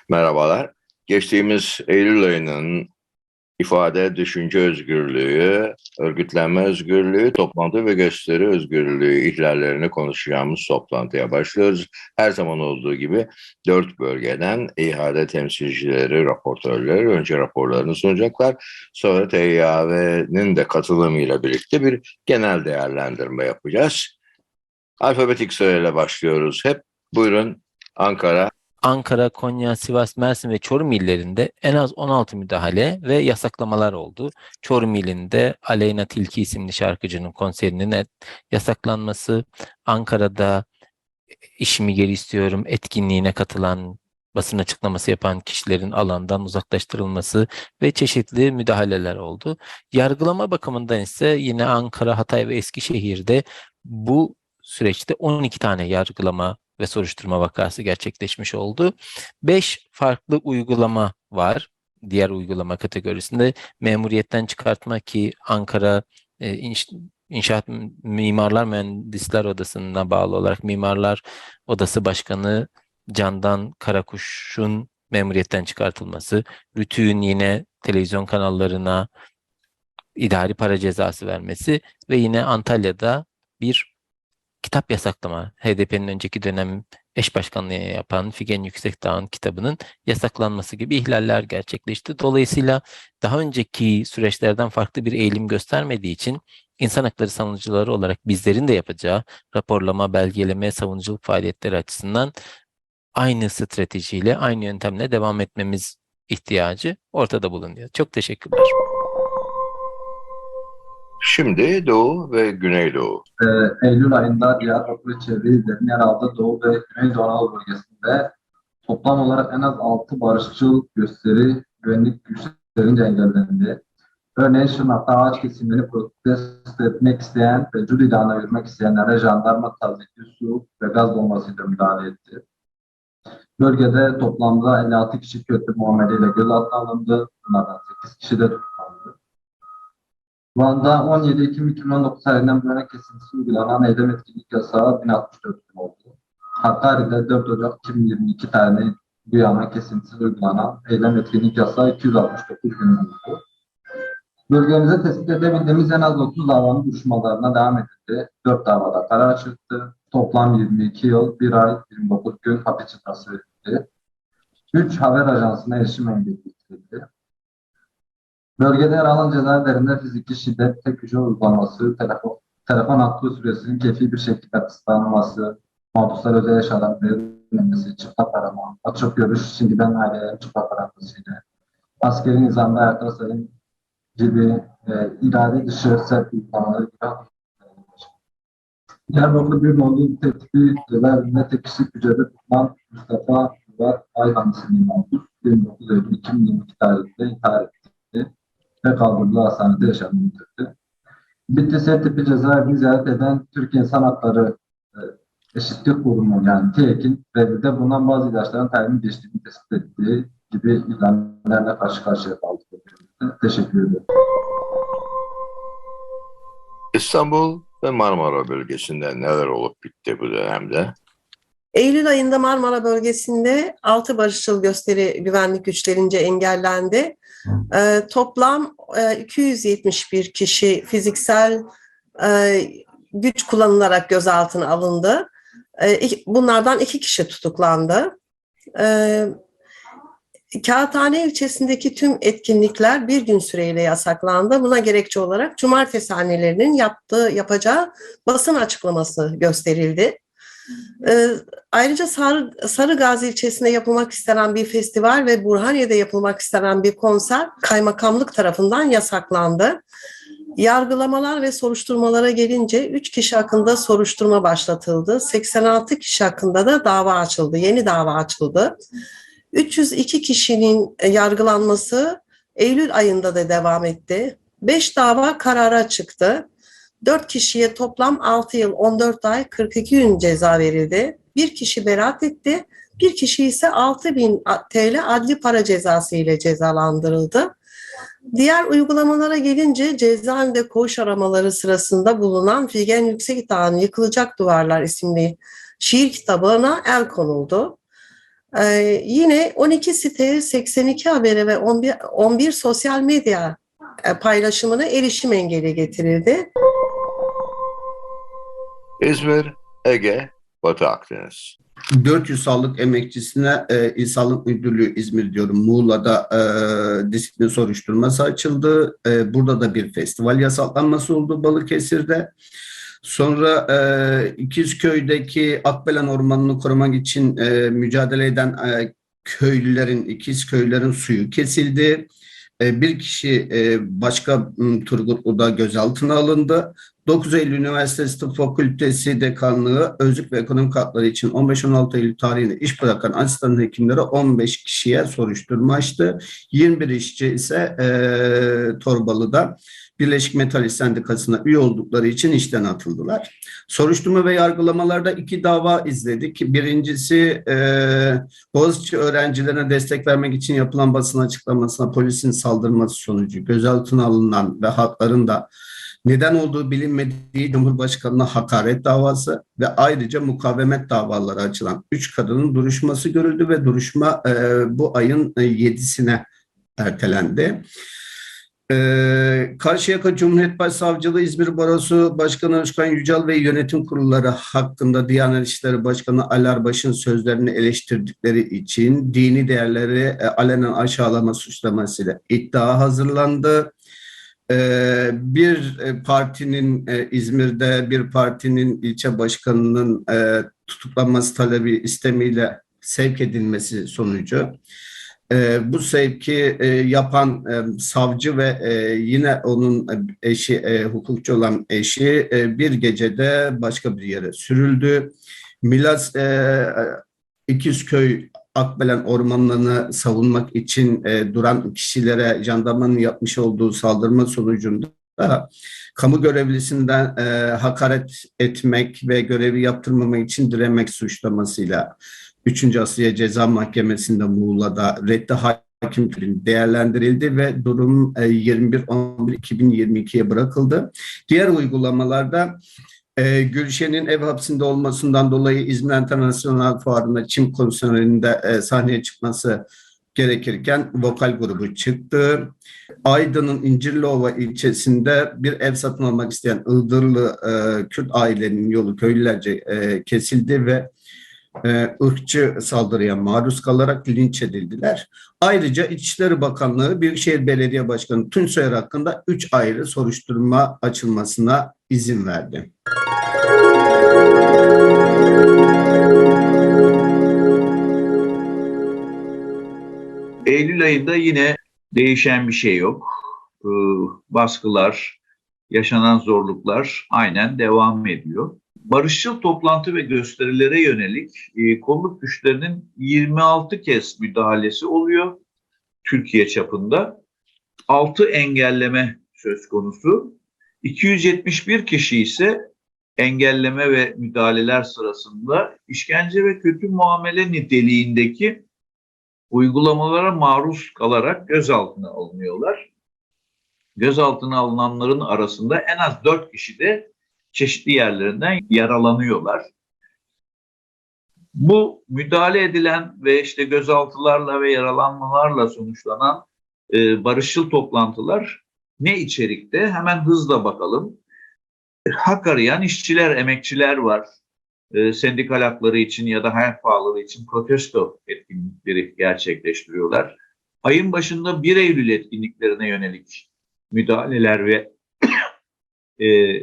Merhabalar. Geçtiğimiz Eylül ayının ifade, düşünce özgürlüğü, örgütlenme özgürlüğü, toplantı ve gösteri özgürlüğü ihlallerini konuşacağımız toplantıya başlıyoruz. Her zaman olduğu gibi 4 bölgeden İHA'de temsilcileri, raportörleri önce raporlarını sunacaklar. Sonra TİAV'nin de katılımıyla birlikte bir genel değerlendirme yapacağız. Alfabetik sırayla başlıyoruz hep. Buyurun Ankara. Ankara, Konya, Sivas, Mersin ve Çorum illerinde en az 16 müdahale ve yasaklamalar oldu. Çorum ilinde Aleyna Tilki isimli şarkıcının konserinin yasaklanması, Ankara'da işimi geri istiyorum etkinliğine katılan, basın açıklaması yapan kişilerin alandan uzaklaştırılması ve çeşitli müdahaleler oldu. Yargılama bakımından ise yine Ankara, Hatay ve Eskişehir'de bu süreçte 12 tane yargılama ve soruşturma vakası gerçekleşmiş oldu. 5 farklı uygulama var. Diğer uygulama kategorisinde memuriyetten çıkartma ki Ankara İnşaat Mimarlar Mühendisler Odası'na bağlı olarak Mimarlar Odası Başkanı Candan Karakuş'un memuriyetten çıkartılması, RTÜK'ün yine televizyon kanallarına idari para cezası vermesi ve yine Antalya'da bir kitap yasaklama, HDP'nin önceki dönem eş başkanlığı yapan Figen Yüksekdağ'ın kitabının yasaklanması gibi ihlaller gerçekleşti. Dolayısıyla daha önceki süreçlerden farklı bir eğilim göstermediği için insan hakları savunucuları olarak bizlerin de yapacağı raporlama, belgeleme, savunuculuk faaliyetleri açısından aynı stratejiyle, aynı yöntemle devam etmemiz ihtiyacı ortada bulunuyor. Çok teşekkürler. Şimdi Doğu ve Güneydoğu. Eylül ayında Diyarbakır ve çevre illerinin yer aldığı Doğu ve Güneydoğu Anadolu bölgesinde toplam olarak en az 6 barışçıl gösteri güvenlik güçlerince engellendi. Örneğin Şırnak'ta ağaç kesimlerini protesto etmek isteyen ve Cudi Dağı'na yürümek isteyenlere jandarma tazyikli su ve gaz bombasıyla müdahale etti. Bölgede toplamda 56 kişi kötü muameleyle gözaltına alındı. Bunlardan 8 kişi de tutuklandı. Van'da 17 Ekim 2019 tarihinden bu yana kesintisiz uygulanan eylem etkinlik yasağı 1064 gün oldu. Hakkari'de 4 Ocak 2022 tarihinde bu yana kesintisiz uygulanan eylem etkinlik yasağı 269 gün oldu. Bölgemizde tespit edebildiğimiz en az 30 davanın duruşmalarına devam edildi. 4 davada karar çıktı. Toplam 22 yıl, 1 ay, 29 gün hapis cezası verildi. 3 haber ajansına erişim engeli getirildi. Bölgede yer alan cezaevlerinde fiziki şiddet, tek hücre uygulaması, telefon hattı süresinin keyfi bir şekilde kısıtlanması, mahpuslar özel yaşanan verilmemesi, çıplak arama, açık görüş, şimdiden ailelerin çıplak aranmasıyla, askeri nizamda ayakta sayım gibi irade dışı sert uygulamaları gibi. Diyarbakır bir nolu tetkik cezaevinde tek kişilik hücrede tutulan Mustafa Murat Ayhan isimli mahpus 29 Eylül 2022 tarihinde intihar etti ve kaldırıldığı hastanede yaşamını yitirdi. Bitlis tipi cezaevini ziyaret eden Türk İnsan Hakları Eşitlik Kurumu yani TİEK'in revide bulunan bazı ilaçların tayini geçtiğini tespit ettiği gibi ilanlarla karşı karşıya kaldık. Teşekkür ederim. İstanbul ve Marmara bölgesinde neler olup bitti bu dönemde? Eylül ayında Marmara bölgesinde 6 barışçıl gösteri güvenlik güçlerince engellendi. Toplam 271 kişi fiziksel güç kullanılarak gözaltına alındı. Bunlardan 2 kişi tutuklandı. Kağıthane ilçesindeki tüm etkinlikler bir gün süreyle yasaklandı. Buna gerekçe olarak cumartesi hanelerinin yapacağı basın açıklaması gösterildi. Ayrıca Sarıgazi ilçesinde yapılmak istenen bir festival ve Burhaniye'de yapılmak istenen bir konser kaymakamlık tarafından yasaklandı. Yargılamalar ve soruşturmalara gelince 3 kişi hakkında soruşturma başlatıldı. 86 kişi hakkında da dava açıldı, yeni dava açıldı. 302 kişinin yargılanması Eylül ayında da devam etti. 5 dava karara çıktı. 4 kişiye toplam 6 yıl 14 ay 42 gün ceza verildi. Bir kişi beraat etti. Bir kişi ise 6.000 TL adli para cezası ile cezalandırıldı. Diğer uygulamalara gelince cezaevinde koğuş aramaları sırasında bulunan Figen Yüksekdağ'ın Yıkılacak Duvarlar isimli şiir kitabına el konuldu. Yine 12 site, 82 habere ve 11 sosyal medya paylaşımına erişim engeli getirildi. İzmir, Ege, Batı Akdeniz. 400 sağlık emekçisine İl Sağlık Müdürlüğü İzmir diyorum Muğla'da disiplin soruşturması açıldı. Burada da bir festival yasaklanması oldu Balıkesir'de. Sonra İkizköy'deki Akbelen Ormanı'nı korumak için mücadele eden İkizköylerin suyu kesildi. Bir kişi başka Turgutlu'da gözaltına alındı. 9 Eylül Üniversitesi Tıp Fakültesi Dekanlığı Özlük ve Ekonomik Hakları için 15-16 Eylül tarihinde iş bırakan asistan hekimlere 15 kişiye soruşturma açtı. 21 işçi ise Torbalı'da Birleşik Metal İş Sendikası'na üye oldukları için işten atıldılar. Soruşturma ve yargılamalarda 2 dava izledik. Birincisi Boğaziçi öğrencilerine destek vermek için yapılan basın açıklamasına polisin saldırması sonucu gözaltına alınan ve hakların da neden olduğu bilinmediği Cumhurbaşkanı'na hakaret davası ve ayrıca mukavemet davaları açılan 3 kadının duruşması görüldü ve duruşma bu ayın 7'sine ertelendi. Karşıyaka Cumhuriyet Başsavcılığı İzmir Barosu Başkanı Özkan Yücel ve yönetim kurulları hakkında Diyanet İşleri Başkanı Ali Arbaş'ın sözlerini eleştirdikleri için dini değerleri alenen aşağılama suçlamasıyla iddia hazırlandı. Bir partinin İzmir'de bir partinin ilçe başkanının tutuklanması talebi istemiyle sevk edilmesi sonucu bu sevki yapan savcı ve yine onun eşi hukukçu olan eşi bir gecede başka bir yere sürüldü. Milas İkizköy Akbelen ormanlarını savunmak için duran kişilere jandarmanın yapmış olduğu saldırma sonucunda kamu görevlisinden hakaret etmek ve görevi yaptırmamak için direnmek suçlamasıyla 3. Asliye Ceza Mahkemesi'nde Muğla'da reddi hakim değerlendirildi ve durum 21.11.2022'ye bırakıldı. Diğer uygulamalarda Gülşen'in ev hapsinde olmasından dolayı İzmir Internasyonel Fuarı'nda çim konserinde sahneye çıkması gerekirken vokal grubu çıktı. Aydın'ın İncirliova ilçesinde bir ev satın almak isteyen Iğdırlı Kürt ailenin yolu köylülerce kesildi ve ırkçı saldırıya maruz kalarak linç edildiler. Ayrıca İçişleri Bakanlığı Büyükşehir Belediye Başkanı Tunçsoyer hakkında 3 ayrı soruşturma açılmasına izin verdi. Eylül ayında yine değişen bir şey yok. Baskılar, yaşanan zorluklar aynen devam ediyor. Barışçıl toplantı ve gösterilere yönelik kolluk güçlerinin 26 kez müdahalesi oluyor Türkiye çapında. 6 engelleme söz konusu. 271 kişi ise engelleme ve müdahaleler sırasında işkence ve kötü muamele niteliğindeki uygulamalara maruz kalarak gözaltına alınıyorlar. Gözaltına alınanların arasında en az 4 kişi de çeşitli yerlerinden yaralanıyorlar. Bu müdahale edilen ve işte gözaltılarla ve yaralanmalarla sonuçlanan barışçıl toplantılar ne içerikte? Hemen hızla bakalım. Hak arayan işçiler, emekçiler var. Sendikal hakları için ya da hayat pahalılığı için protesto etkinlikleri gerçekleştiriyorlar. Ayın başında 1 Eylül etkinliklerine yönelik müdahaleler ve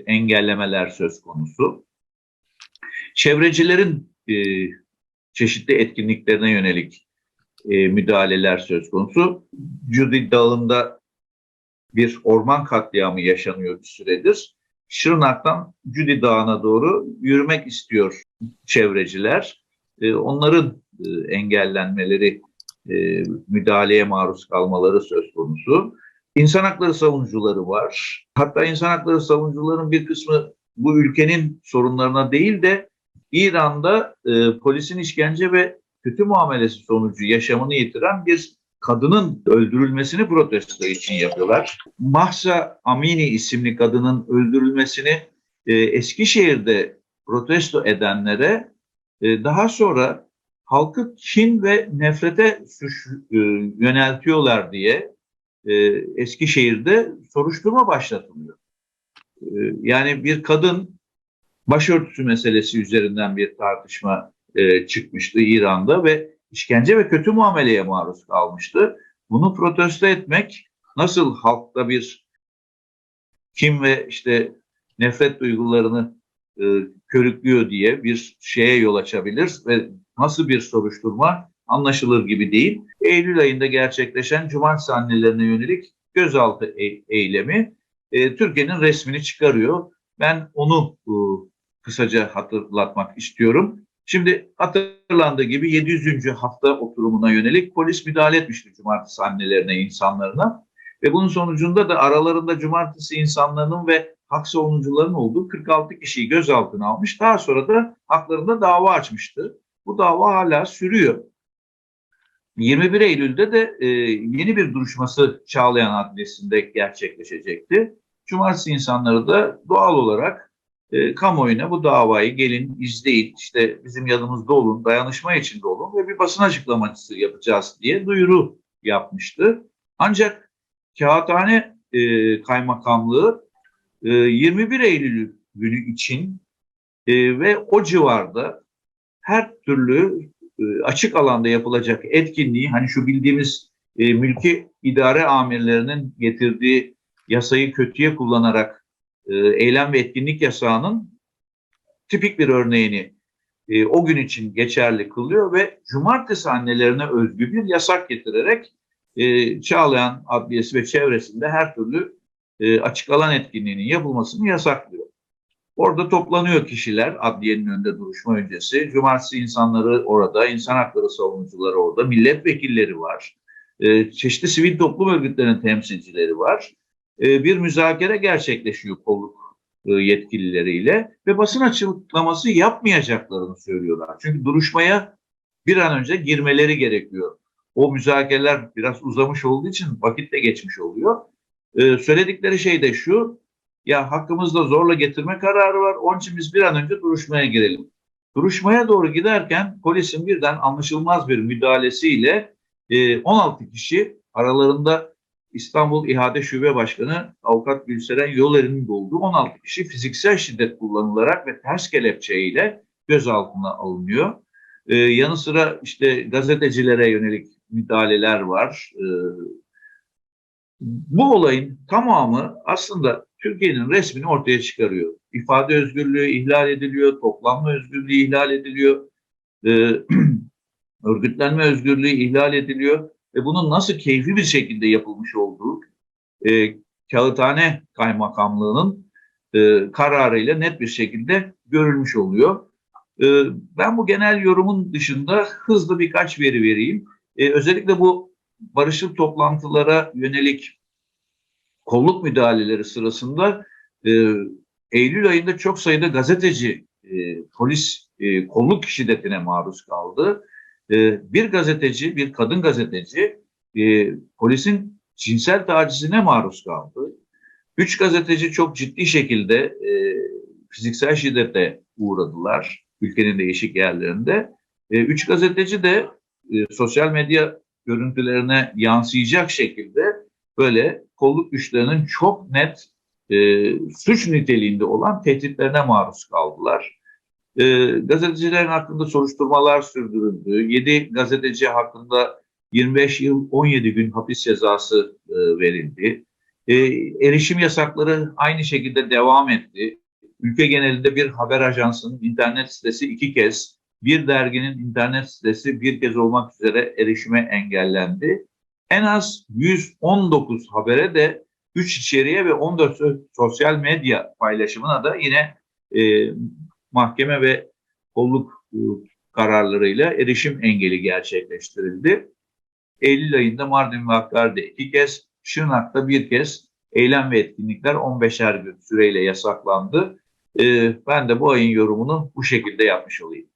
engellemeler söz konusu. Çevrecilerin çeşitli etkinliklerine yönelik müdahaleler söz konusu. Cudi Dağı'nda bir orman katliamı yaşanıyor bir süredir. Şırnak'tan Cudi Dağı'na doğru yürümek istiyor çevreciler. Onların engellenmeleri, müdahaleye maruz kalmaları söz konusu. İnsan hakları savunucuları var. Hatta insan hakları savunucularının bir kısmı bu ülkenin sorunlarına değil de İran'da polisin işkence ve kötü muamelesi sonucu yaşamını yitiren bir kadının öldürülmesini protesto için yapıyorlar. Mahsa Amini isimli kadının öldürülmesini Eskişehir'de protesto edenlere daha sonra halkı kin ve nefrete yöneltiyorlar diye Eskişehir'de soruşturma başlatılıyor. Yani bir kadın başörtüsü meselesi üzerinden bir tartışma çıkmıştı İran'da ve işkence ve kötü muameleye maruz kalmıştı. Bunu protesto etmek nasıl halkta bir kin ve işte nefret duygularını körüklüyor diye bir şeye yol açabilir ve nasıl bir soruşturma anlaşılır gibi değil. Eylül ayında gerçekleşen cumartesi annelerine yönelik gözaltı eylemi Türkiye'nin resmini çıkarıyor. Ben onu kısaca hatırlatmak istiyorum. Şimdi hatırlandığı gibi 700. hafta oturumuna yönelik polis müdahale etmişti cumartesi annelerine, insanlarına. Ve bunun sonucunda da aralarında cumartesi insanlarının ve hak savunucularının olduğu 46 kişiyi gözaltına almış. Daha sonra da haklarında dava açmıştı. Bu dava hala sürüyor. 21 Eylül'de de yeni bir duruşması Çağlayan Adliyesi'nde gerçekleşecekti. Cumartesi insanları da doğal olarak kamuoyuna bu davayı gelin, izleyin, işte bizim yanımızda olun, dayanışma içinde olun ve bir basın açıklaması yapacağız diye duyuru yapmıştı. Ancak Kağıthane Kaymakamlığı 21 Eylül günü için ve o civarda her türlü açık alanda yapılacak etkinliği, hani şu bildiğimiz mülki idare amirlerinin getirdiği yasayı kötüye kullanarak eylem ve etkinlik yasağının tipik bir örneğini o gün için geçerli kılıyor ve cumartesi annelerine özgü bir yasak getirerek Çağlayan Adliyesi ve çevresinde her türlü açık alan etkinliğinin yapılmasını yasaklıyor. Orada toplanıyor kişiler adliyenin önünde duruşma öncesi. Cumartesi insanları orada, insan hakları savunucuları orada, milletvekilleri var. Çeşitli sivil toplum örgütlerinin temsilcileri var. Bir müzakere gerçekleşiyor kolluk yetkilileriyle ve basın açıklaması yapmayacaklarını söylüyorlar. Çünkü duruşmaya bir an önce girmeleri gerekiyor. O müzakereler biraz uzamış olduğu için vakit de geçmiş oluyor. Söyledikleri şey de şu: ya hakkımızda zorla getirme kararı var, onun için biz bir an önce duruşmaya girelim. Duruşmaya doğru giderken polisin birden anlaşılmaz bir müdahalesiyle 16 kişi, aralarında İstanbul İhade Şube Başkanı Avukat Gülseren Yoler'in de olduğu 16 kişi fiziksel şiddet kullanılarak ve ters kelepçeyle gözaltına alınıyor. Yanı sıra işte gazetecilere yönelik müdahaleler var. Bu olayın tamamı aslında Türkiye'nin resmini ortaya çıkarıyor. İfade özgürlüğü ihlal ediliyor, toplanma özgürlüğü ihlal ediliyor, örgütlenme özgürlüğü ihlal ediliyor ve bunun nasıl keyfi bir şekilde yapılmış olduğu Kağıthane Kaymakamlığı'nın kararıyla net bir şekilde görülmüş oluyor. Ben bu genel yorumun dışında hızlı birkaç veri vereyim. Özellikle bu barışçıl toplantılara yönelik kolluk müdahaleleri sırasında Eylül ayında çok sayıda gazeteci polis kolluk şiddetine maruz kaldı. Bir gazeteci, bir kadın gazeteci polisin cinsel tacizine maruz kaldı. 3 gazeteci çok ciddi şekilde fiziksel şiddete uğradılar ülkenin değişik yerlerinde. 3 gazeteci de sosyal medya görüntülerine yansıyacak şekilde böyle kolluk güçlerinin çok net suç niteliğinde olan tehditlerine maruz kaldılar. Gazetecilerin hakkında soruşturmalar sürdürüldü. 7 gazeteci hakkında 25 yıl 17 gün hapis cezası verildi. Erişim yasakları aynı şekilde devam etti. Ülke genelinde bir haber ajansının internet sitesi 2 kez, bir derginin internet sitesi 1 kez olmak üzere erişime engellendi. En az 119 habere de 3 içeriğe ve 14 sosyal medya paylaşımına da yine mahkeme ve kolluk kararlarıyla erişim engeli gerçekleştirildi. Eylül ayında Mardin ve Hakkari'de 2 kez, Şırnak'ta 1 kez eylem ve etkinlikler 15'er gün süreyle yasaklandı. Ben de bu ayın yorumunu bu şekilde yapmış olayım.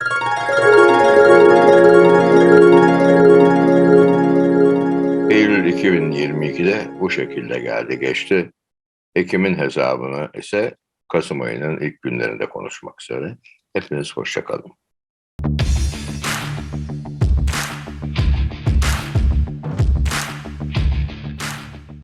Eylül 2022'de bu şekilde geldi geçti. Ekim'in hesabını ise Kasım ayının ilk günlerinde konuşmak üzere. Hepiniz hoşça kalın.